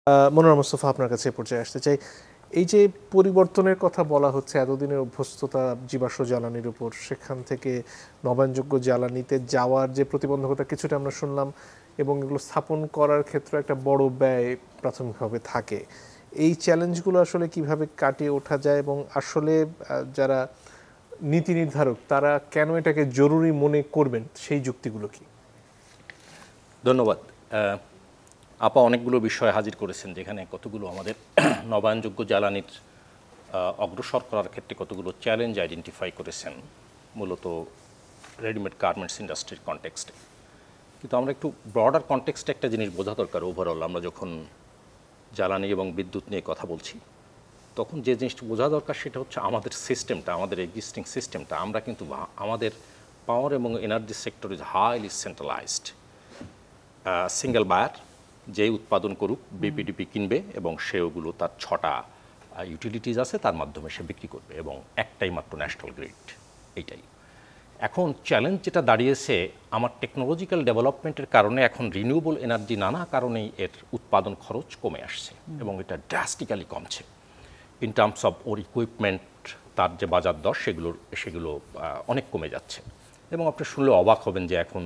মনোয়ার মোস্তফা, আপনার কাছে এ পর্যায়ে আসতে চাই। এই যে পরিবর্তনের কথা বলা হচ্ছে, এতদিনের অভ্যস্ততা জীবাশ্ম জ্বালানির উপর, সেখান থেকে নবায়নযোগ্য জ্বালানিতে যাওয়ার যে প্রতিবন্ধকতা কিছুটা আমরা শুনলাম, এবং এগুলো স্থাপন করার ক্ষেত্রে একটা বড় ব্যয় প্রাথমিকভাবে থাকে। এই চ্যালেঞ্জগুলো আসলে কিভাবে কাটিয়ে ওঠা যায়, এবং আসলে যারা নীতি নির্ধারক তারা কেন এটাকে জরুরি মনে করবেন, সেই যুক্তিগুলো কি? ধন্যবাদ। আপা অনেকগুলো বিষয় হাজির করেছেন, যেখানে কতগুলো আমাদের নবায়নযোগ্য জ্বালানির অগ্রসর করার ক্ষেত্রে কতগুলো চ্যালেঞ্জ আইডেন্টিফাই করেছেন, মূলত রেডিমেড গার্মেন্টস ইন্ডাস্ট্রির কনটেক্সটে। কিন্তু আমরা একটু ব্রডার কনটেক্সটে একটা জিনিস বোঝা দরকার। ওভারঅল আমরা যখন জ্বালানি এবং বিদ্যুৎ নিয়ে কথা বলছি, তখন যে জিনিসটা বোঝা দরকার সেটা হচ্ছে আমাদের সিস্টেমটা, আমাদের এক্সিস্টিং সিস্টেমটা। আমরা কিন্তু আমাদের পাওয়ার এবং energy sector is highly centralised. Single buyer যে উৎপাদন করুক, বিপিডিপি কিনবে এবং সে ওগুলো তার 6টা ইউটিলিটিস আছে, তার মাধ্যমে সে বিক্রি করবে, এবং একটাই মাত্র ন্যাশনাল গ্রিড। এইটাই এখন চ্যালেঞ্জ যেটা দাঁড়িয়েছে। আমার টেকনোলজিক্যাল ডেভেলপমেন্টের কারণে এখন রিনিউয়েবল এনার্জি নানা কারণেই এর উৎপাদন খরচ কমে আসছে, এবং এটা ড্রাস্টিক্যালি কমছে in terms of or equipment. তার যে বাজার দর সেগুলো অনেক কমে যাচ্ছে। এবং আপনি শুনলে অবাক হবেন যে এখন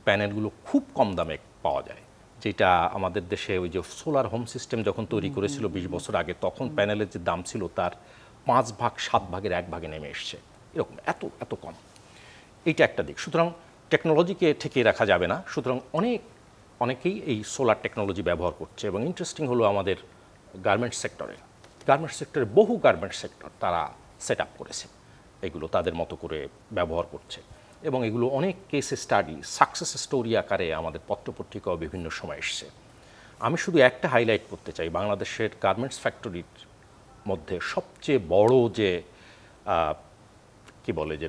প্যানেলগুলো খুব কম দামে পাওয়া যায়, যেটা আমাদের দেশে ওই যে সোলার হোম সিস্টেম যখন তৈরি করেছিল 20 বছর আগে, তখন প্যানেলের যে দাম ছিল তার 5 ভাগ 7 ভাগের 1 ভাগে নেমে এসছে। এরকম এত কম। এইটা একটা দিক। সুতরাং টেকনোলজিকে ঠেকিয়ে রাখা যাবে না। সুতরাং অনেকেই এই সোলার টেকনোলজি ব্যবহার করছে। এবং ইন্টারেস্টিং হলো আমাদের গার্মেন্টস সেক্টরে বহু গার্মেন্টস সেক্টর তারা সেট আপ করেছে, এগুলো তাদের মতো করে ব্যবহার করছে। এবং এগুলো অনেক কেস স্টাডি, সাকসেস স্টোরি আকারে আমাদের পত্রপত্রিকাও বিভিন্ন সময় এসছে। আমি শুধু একটা হাইলাইট করতে চাই। বাংলাদেশের গার্মেন্টস ফ্যাক্টরির মধ্যে সবচেয়ে বড় যে কি বলে যে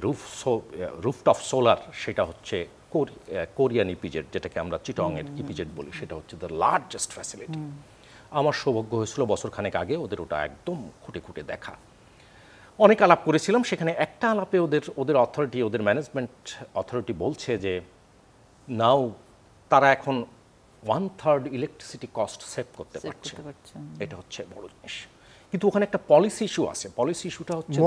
রুফটপ সোলার, সেটা হচ্ছে কোরিয়ান ইপিজেড, যেটাকে আমরা চিটংয়ের ইপিজেড বলি। সেটা হচ্ছে দ্য লার্জেস্ট ফ্যাসিলিটি। আমার সৌভাগ্য হয়েছিল বছরখানেক আগে ওদের ওটা একদম খুঁটে দেখা। অনেক আলাপ করেছিলাম, সেখানে একটা আলাপে ওদের অথরিটি, ওদের ম্যানেজমেন্ট অথরিটি বলছে যে নাও তারা এখন 1/3 ইলেকট্রিসিটি কস্ট সেভ করতে পারছে। এটা হচ্ছে বড় জিনিস। কিন্তু ওখানে একটা পলিসি ইস্যু আছে। পলিসি ইস্যুটা হচ্ছে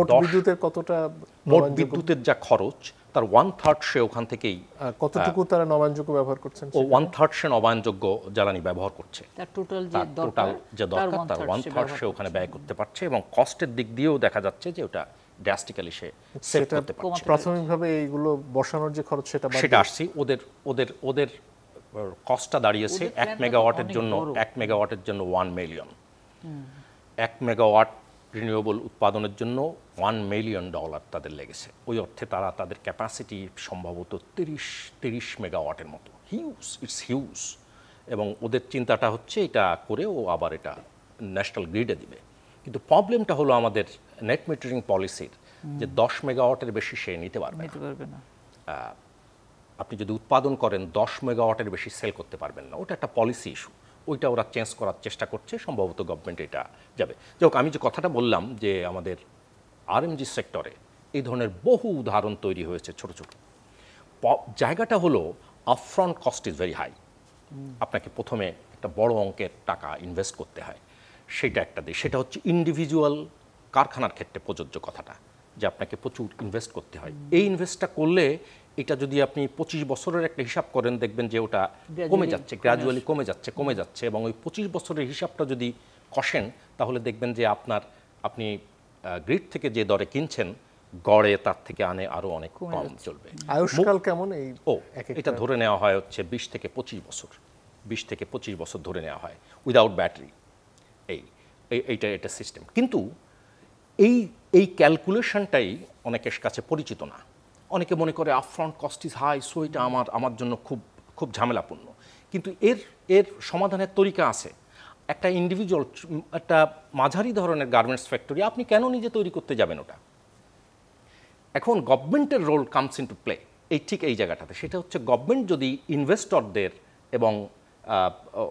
মোট বিদ্যুতের যা খরচ তার 1/3 সে ওখান থেকেই, কতটুকু তারা নবায়নযোগ্য ব্যবহার করছেন, ও 1/3 সে নবায়নযোগ্য জ্বালানি ব্যবহার করছে। টোটাল যে দরকার তার 1/3 সে ওখানে ব্যয় করতে পারছে, এবং কস্টের দিক দিয়েও দেখা যাচ্ছে যে ওটা ড্রাস্টিক্যালি সে সেভ করতে পারছে। প্রাথমিকভাবে এইগুলো বসানোর যে খরচ সেটা আসছে। ওদের কস্টটা দাঁড়িয়েছে 1 মেগাওয়াটের জন্য 1 মিলিয়ন। 1 মেগাওয়াট রিনিউয়েবল উৎপাদনের জন্য $1 মিলিয়ন তাদের লেগেছে। ওই অর্থে তারা তাদের ক্যাপাসিটি সম্ভবত 30 মেগাওয়াটের মতো। It's huge. এবং ওদের চিন্তাটা হচ্ছে এটা করে ও আবার এটা ন্যাশনাল গ্রিডে দিবে। কিন্তু প্রবলেমটা হলো আমাদের নেট মিটারিং পলিসির, যে 10 মেগাওয়াটের বেশি সে নিতে পারবে না। আপনি যদি উৎপাদন করেন 10 মেগাওয়াটের বেশি সেল করতে পারবেন না। ওটা একটা পলিসি ইস্যু। ওইটা ওরা চেঞ্জ করার চেষ্টা করছে, সম্ভবত গভর্নমেন্ট এটা যাবে। যাই হোক, আমি যে কথাটা বললাম যে আমাদের আরএমজি সেক্টরে এই ধরনের বহু উদাহরণ তৈরি হয়েছে ছোট ছোট। জায়গাটা হলো upfront cost is very high. আপনাকে প্রথমে একটা বড় অঙ্কের টাকা ইনভেস্ট করতে হয়, সেটা একটা দিক। সেটা হচ্ছে ইন্ডিভিজুয়াল কারখানার ক্ষেত্রে প্রযোজ্য কথাটা, যে আপনাকে প্রচুর ইনভেস্ট করতে হয়। এই ইনভেস্টটা করলে এটা যদি আপনি 25 বছরের একটা হিসাব করেন, দেখবেন যে ওটা কমে যাচ্ছে, গ্র্যাজুয়ালি কমে যাচ্ছে। এবং ওই 25 বছরের হিসাবটা যদি কষেন, তাহলে দেখবেন যে আপনি গ্রিড থেকে যে দরে কিনছেন, গড়ে তার থেকে আরও অনেক কম চলবে। আয়ুষ্কাল কেমন? এটা ধরে নেওয়া হয় হচ্ছে 20 থেকে 25 বছর ধরে নেওয়া হয় উইদাউট ব্যাটারি। এইটা সিস্টেম। কিন্তু এই ক্যালকুলেশনটাই অনেকের কাছে পরিচিত না। অনেকে মনে করে upfront cost is high, so এটা আমার জন্য খুব ঝামেলাপূর্ণ। কিন্তু এর সমাধানের তরিকা আছে। একটা ইন্ডিভিজুয়াল, একটা মাঝারি ধরনের গার্মেন্টস ফ্যাক্টরি আপনি কেন নিজে তৈরি করতে যাবেন ওটা? এখন গভর্নমেন্টের রোল কামস ইনটু প্লে ঠিক এই জায়গাটাতে। সেটা হচ্ছে গভর্নমেন্ট যদি ইনভেস্টরদের এবং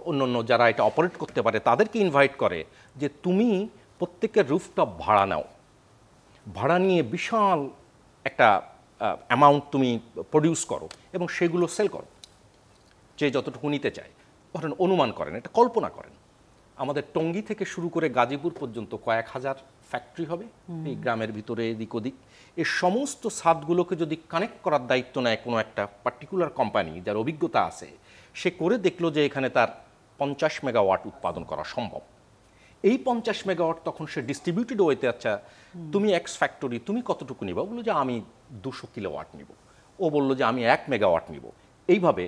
অন্য যারা এটা অপারেট করতে পারে তাদেরকে ইনভাইট করে যে তুমি প্রত্যেকের রুফটপ ভাড়া নাও, ভাড়া নিয়ে বিশাল একটা অ্যামাউন্ট তুমি প্রডিউস করো এবং সেগুলো সেল করো, যে যতটুকু নিতে চায়, ধরেন অনুমান করেন, এটা কল্পনা করেন, আমাদের টঙ্গী থেকে শুরু করে গাজীপুর পর্যন্ত কয়েক হাজার ফ্যাক্টরি হবে এই গ্রামের ভিতরে এদিক ওদিক। এই সমস্ত ছাদগুলোকে যদি কানেক্ট করার দায়িত্ব নেয় কোনো একটা পার্টিকুলার কোম্পানি যার অভিজ্ঞতা আছে, সে করে দেখলো যে এখানে তার 50 মেগাওয়াট উৎপাদন করা সম্ভব। এই 50 মেগাওয়াট তখন সে ডিস্ট্রিবিউটেড ওয়েতে, আচ্ছা তুমি এক্স ফ্যাক্টরি তুমি কতটুকু নিবা, বললো যে আমি 200 কিলোওয়াট নিব, ও বললো যে আমি 1 মেগাওয়াট নিব। এইভাবে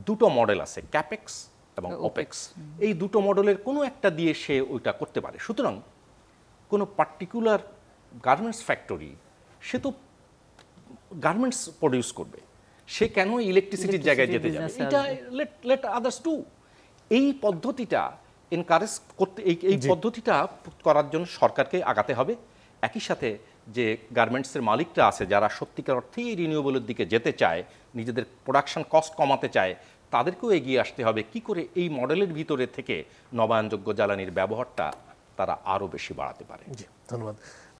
দুটো মডেল আছে, ক্যাপেক্স এবং ওপেক্স। এই দুটো মডেলের কোনো একটা দিয়ে সে ওইটা করতে পারে। সুতরাং কোনো পার্টিকুলার গার্মেন্টস ফ্যাক্টরি, সে তো গার্মেন্টস প্রডিউস করবে, সে কেন ইলেকট্রিসিটির জায়গায় যেতে যাবে? এটা লেট আদার্স ডু। এই পদ্ধতিটা এনকারেজ করতে, এই পদ্ধতিটা করার জন্য সরকারকে আগাতে হবে। একই সাথে যে গার্মেন্টসের মালিকরা আছে যারা সত্যিকার অর্থেই এই রিনিউয়েবলের দিকে যেতে চায়, নিজেদের প্রোডাকশন কস্ট কমাতে চায়, তাদেরকেও এগিয়ে আসতে হবে কি করে এই মডেলের ভিতরে থেকে নবায়নযোগ্য জ্বালানির ব্যবহারটা তারা আরও বেশি বাড়াতে পারে। জি, ধন্যবাদ।